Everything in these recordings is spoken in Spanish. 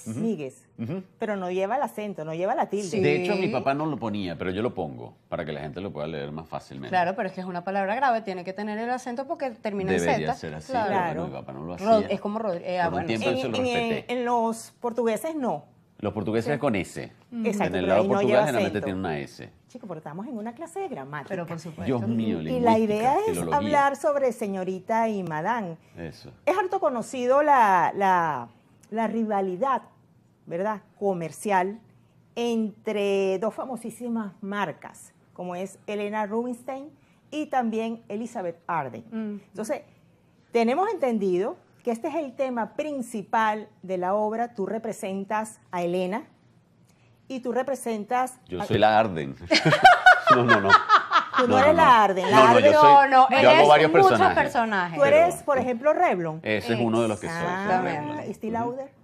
Míguez. Pero no lleva el acento, no lleva la tilde. Sí. De hecho, mi papá no lo ponía, pero yo lo pongo para que la gente lo pueda leer más fácilmente. Claro, pero es que es una palabra grave, tiene que tener el acento porque termina en Z. Debería ser así, pero Claro. bueno, mi papá no lo hacía. Es como Por un tiempo eso lo respeté. En los portugueses no. Los portugueses es con S. Exacto, En el pero lado ahí no portugués lleva generalmente acento. tiene una S. Chicos, pero estamos en una clase de gramática. Pero por supuesto. Dios mío, Y lingüística, la idea es filología. hablar sobre señorita y madame. Eso. Es harto conocido la rivalidad, ¿verdad?, comercial entre dos famosísimas marcas, como es Helena Rubinstein y también Elizabeth Arden. Entonces, tenemos entendido que este es el tema principal de la obra. Tú representas a Helena y tú representas... Yo soy la Arden. No. Tú no eres la Arden. La No, Arden yo soy- No, yo él hago es varios muchos personajes. personajes. tú eres, pero- por ejemplo, Revlon. Ese es uno de los que soy. Exactamente. ¿Y Steve Lauder?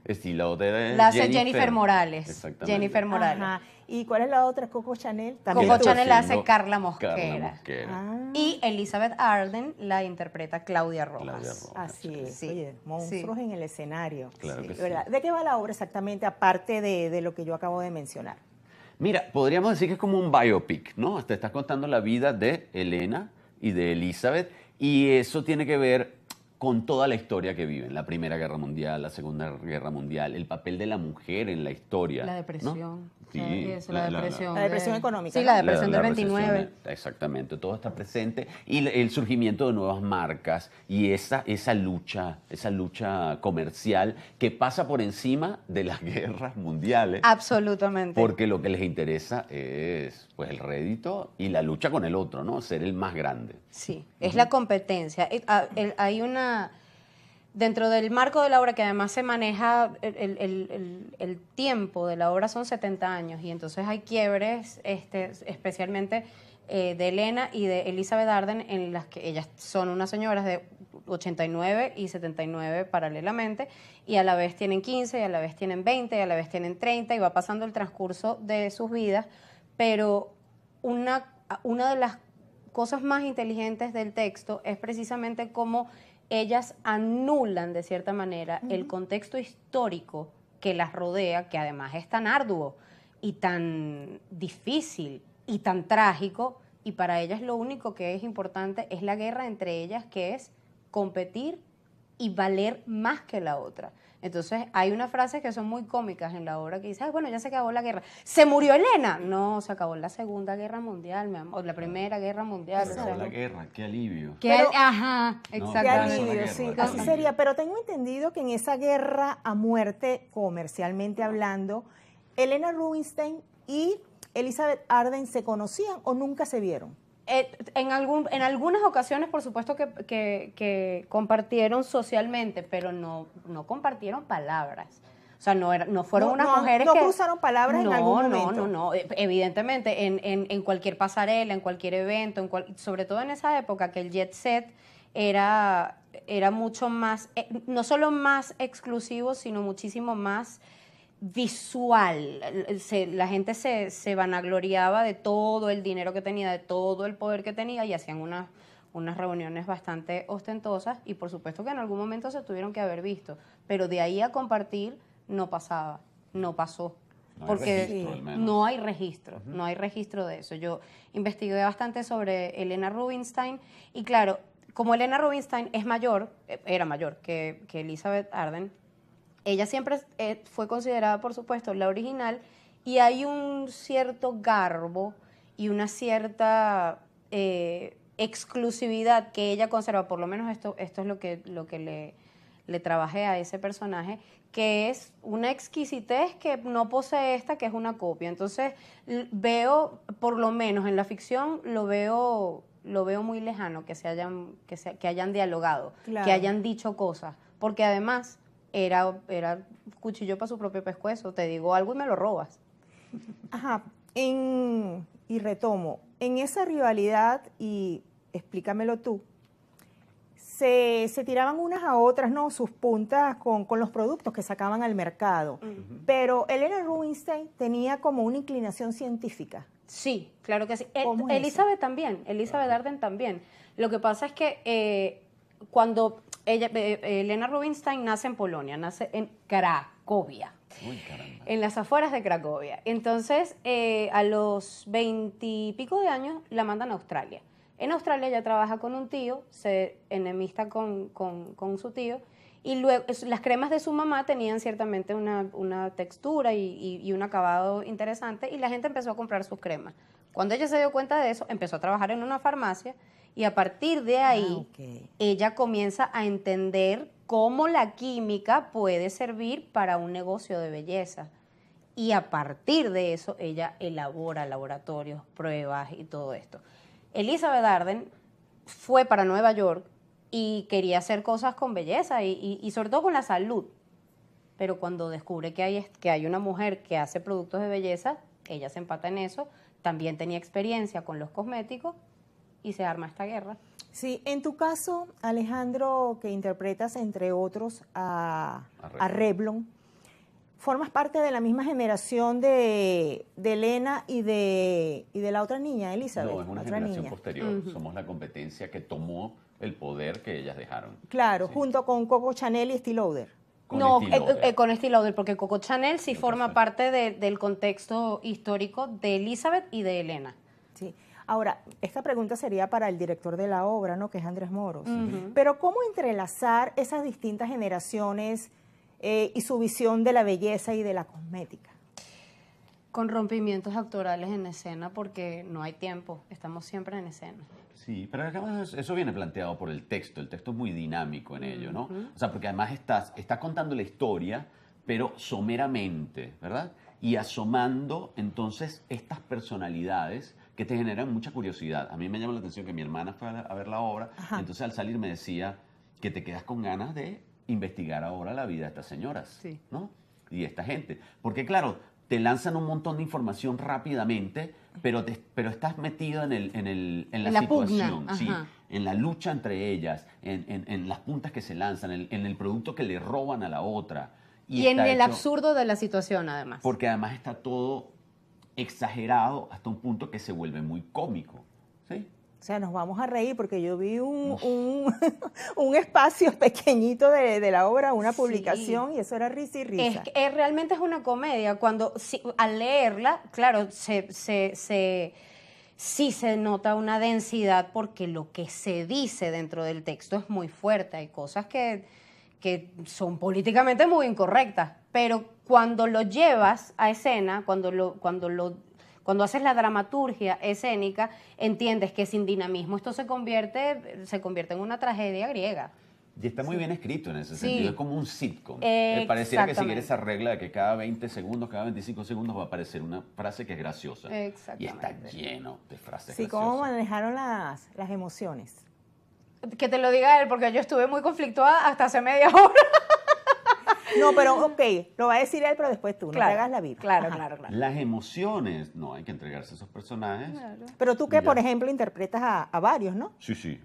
Estilo de La hace Jennifer Morales. Exactamente. Jennifer Morales. Ajá. ¿Y cuál es la otra? Coco Chanel. Coco tú. Chanel la hace haciendo Carla Mosquera. Carla Mosquera. Ah, Y Elizabeth Arden la interpreta Claudia Rojas. Claudia Rojas. así es. Sí. Oye, monstruos en el escenario. Claro que sí. ¿Verdad? ¿De qué va la obra exactamente, aparte de lo que yo acabo de mencionar? Mira, podríamos decir que es como un biopic, ¿no? Te estás contando la vida de Helena y de Elizabeth, y eso tiene que ver con toda la historia que viven, la Primera Guerra Mundial, la Segunda Guerra Mundial, el papel de la mujer en la historia. La ¿no? depresión. Sí, La depresión. La depresión económica, Sí, ¿no? la depresión del recesión, 29. exactamente, todo está presente. Y el surgimiento de nuevas marcas y esa lucha comercial que pasa por encima de las guerras mundiales. Absolutamente. Porque lo que les interesa es pues el rédito y la lucha con el otro, ¿no? Ser el más grande. Sí, es la competencia. Hay una... Dentro del marco de la obra, que además se maneja el tiempo de la obra, son 70 años, y entonces hay quiebres, especialmente de Helena y de Elizabeth Arden, en las que ellas son unas señoras de 89 y 79 paralelamente, y a la vez tienen 15, y a la vez tienen 20, y a la vez tienen 30, y va pasando el transcurso de sus vidas, pero una de las cosas más inteligentes del texto es precisamente cómo ellas anulan de cierta manera el contexto histórico que las rodea, que además es tan arduo y tan difícil y tan trágico, y para ellas lo único que es importante es la guerra entre ellas, que es competir y valer más que la otra. Entonces hay unas frases que son muy cómicas en la obra que dice: "Ay, bueno, ya se acabó la guerra. ¿Se murió Helena?". No, se acabó la Segunda Guerra Mundial, mi amor, la Primera Guerra Mundial. Se acabó la guerra, qué alivio. Ajá, Qué exactamente. alivio, guerra, sí, qué así alivio. sería. Pero tengo entendido que en esa guerra a muerte, comercialmente hablando, Helena Rubinstein y Elizabeth Arden se conocían o nunca se vieron. En algunas ocasiones, por supuesto, que compartieron socialmente, pero no compartieron palabras. O sea, no fueron unas mujeres no que... cruzaron palabras en algún momento. No. Evidentemente, en cualquier pasarela, en cualquier evento, sobre todo en esa época que el jet set era mucho más, no solo más exclusivo, sino muchísimo más visual. La gente se vanagloriaba de todo el dinero que tenía, de todo el poder que tenía, y hacían unas reuniones bastante ostentosas, y por supuesto que en algún momento se tuvieron que haber visto, pero de ahí a compartir no pasó. No hay Porque registro, al menos. no hay registro, no hay registro de eso. Yo investigué bastante sobre Helena Rubinstein, y claro, como Helena Rubinstein era mayor que Elizabeth Arden, ella siempre fue considerada, por supuesto, la original, y hay un cierto garbo y una cierta exclusividad que ella conserva, por lo menos esto es lo que le trabajé a ese personaje, que es una exquisitez que no posee esta, que es una copia. Entonces veo, por lo menos en la ficción, lo veo muy lejano que hayan dialogado, Claro. que hayan dicho cosas, porque además era cuchillo para su propio pescuezo. Te digo algo y me lo robas. Ajá, y retomo, en esa rivalidad, y explícamelo tú, se tiraban unas a otras, ¿no?, sus puntas con los productos que sacaban al mercado. Pero Helena Rubinstein tenía como una inclinación científica. Sí, claro que sí. ¿Cómo es Elizabeth también, Elizabeth Arden también. Lo que pasa es que cuando Helena Rubinstein nace en Polonia, nace en Cracovia. Uy, caramba. En las afueras de Cracovia. Entonces, a los 20 y pico de años la mandan a Australia. En Australia ella trabaja con un tío, se enemista con su tío, y luego las cremas de su mamá tenían ciertamente una textura y un acabado interesante, y la gente empezó a comprar sus cremas. Cuando ella se dio cuenta de eso, empezó a trabajar en una farmacia, y a partir de ahí, ella comienza a entender cómo la química puede servir para un negocio de belleza. Y a partir de eso, ella elabora laboratorios, pruebas y todo esto. Elizabeth Arden fue para Nueva York y quería hacer cosas con belleza y sobre todo con la salud. Pero cuando descubre que hay una mujer que hace productos de belleza, ella se empata en eso, también tenía experiencia con los cosméticos y se arma esta guerra. Sí, en tu caso, Alejandro, que interpretas entre otros a Revlon, formas parte de la misma generación de Elena y de la otra niña, Elizabeth. No, es una otra generación niña. posterior. Somos la competencia que tomó el poder que ellas dejaron. Claro, Sí. junto con Coco Chanel y Estée Lauder. Con No, Estée Lauder. con Estée Lauder, porque Coco Chanel sí Coco forma Chanel. parte del contexto histórico de Elizabeth y de Elena. Sí. Ahora, esta pregunta sería para el director de la obra, ¿no? Que es Andrés Moros. Pero ¿cómo entrelazar esas distintas generaciones y su visión de la belleza y de la cosmética? Con rompimientos actorales en escena, porque no hay tiempo, estamos siempre en escena. Sí, pero además eso viene planteado por el texto es muy dinámico en ello, ¿no? O sea, porque además está contando la historia, pero someramente, ¿verdad? Y asomando entonces estas personalidades que te generan mucha curiosidad. A mí me llama la atención que mi hermana fue a ver la obra, Ajá. entonces al salir me decía que te quedas con ganas de investigar ahora la vida de estas señoras, Sí. ¿no? Y esta gente. Porque claro, te lanzan un montón de información rápidamente, pero estás metido en la En la pugna, situación, sí, ajá. en la lucha entre ellas, en las puntas que se lanzan, en el producto que le roban a la otra. Y en está el hecho- absurdo de la situación, además. Porque además está todo exagerado hasta un punto que se vuelve muy cómico, ¿sí? O sea, nos vamos a reír porque yo vi un espacio pequeñito de la obra, una Sí. publicación, y eso era risa y risa. Realmente es una comedia. Cuando al leerla, claro, sí se nota una densidad porque lo que se dice dentro del texto es muy fuerte. Hay cosas que son políticamente muy incorrectas, pero cuando lo llevas a escena, cuando haces la dramaturgia escénica, entiendes que sin dinamismo esto se convierte en una tragedia griega. Y está muy bien escrito en ese Sí. sentido, es como un sitcom. Pareciera que siguiera esa regla de que cada 20 segundos, cada 25 segundos va a aparecer una frase que es graciosa. Y está Exactamente. lleno de frases Sí, graciosas. cómo manejaron las emociones. Que te lo diga él, porque yo estuve muy conflictuada hasta hace media hora. No, pero ok, lo va a decir él, pero después tú, no te hagas la viva. Claro, Ajá. claro. Las emociones, no, hay que entregarse a esos personajes. Pero tú que, Ya. por ejemplo, interpretas a varios, ¿no? Sí, sí.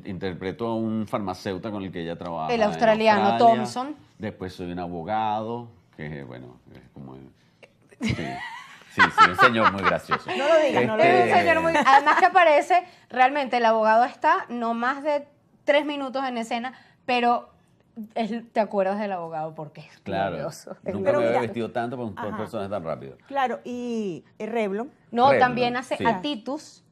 Interpreto a un farmacéutico con el que ella trabaja. El en australiano Australia. Thompson. Después soy un abogado, que bueno, es como... Sí, sí, un señor muy gracioso. No lo digas, no lo Es digas. un señor muy... Además que aparece, realmente el abogado está no más de 3 minutos en escena, pero te acuerdas del abogado porque es Claro, glorioso. nunca me Pero había mira- vestido tanto por un Ajá. personaje tan rápido. Claro, y Revlon, No, Revlon, también hace sí. a Titus,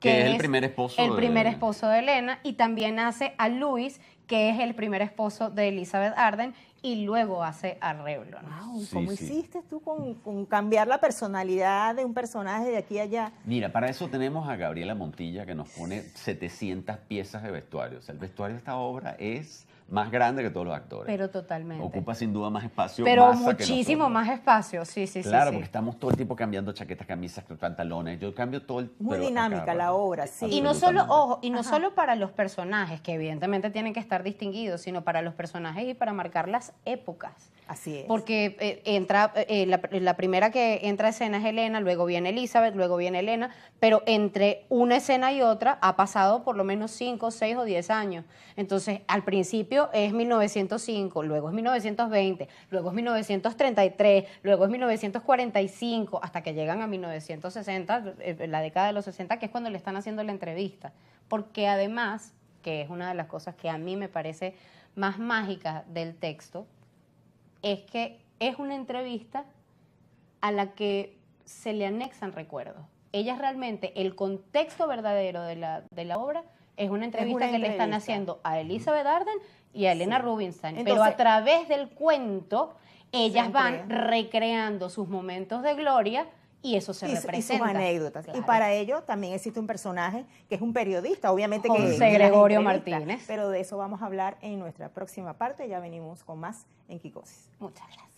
Que es el primer esposo el de- primer esposo de Elena, y también hace a Louis, que es el primer esposo de Elizabeth Arden, y luego hace a Revlon. wow, Sí, ¿cómo sí. hiciste tú con cambiar la personalidad de un personaje de aquí a allá? Mira, para eso tenemos a Gabriela Montilla que nos pone 700 piezas de vestuario. O sea, el vestuario de esta obra es más grande que todos los actores. Pero totalmente. Ocupa sin duda más espacio. Pero masa que muchísimo nosotros. más espacio, sí, sí, sí. Claro, sí. porque estamos todo el tiempo cambiando chaquetas, camisas, pantalones. Yo cambio todo el... Muy pero a dinámica cada la rato. obra, sí. Y no solo, Absolutamente. ojo, y no solo para los personajes, que evidentemente tienen que estar distinguidos, sino para los personajes y para marcar las épocas. Así es. Porque la primera que entra a escena es Elena, luego viene Elizabeth, luego viene Elena, pero entre una escena y otra ha pasado por lo menos 5, 6 o 10 años. Entonces, al principio es 1905, luego es 1920, luego es 1933, luego es 1945, hasta que llegan a 1960, la década de los 60, que es cuando le están haciendo la entrevista. Porque además, que es una de las cosas que a mí me parece más mágica del texto, es que es una entrevista a la que se le anexan recuerdos. Ellas realmente, el contexto verdadero de la obra es una entrevista que le están haciendo a Elizabeth Arden y a Helena Rubinstein. Entonces, pero a través del cuento, ellas van recreando sus momentos de gloria y eso se representa. Y sus anécdotas. Claro. Y para ello también existe un personaje que es un periodista, obviamente José Gregorio Martínez. Pero de eso vamos a hablar en nuestra próxima parte. Ya venimos con más en Kikosis. Muchas gracias.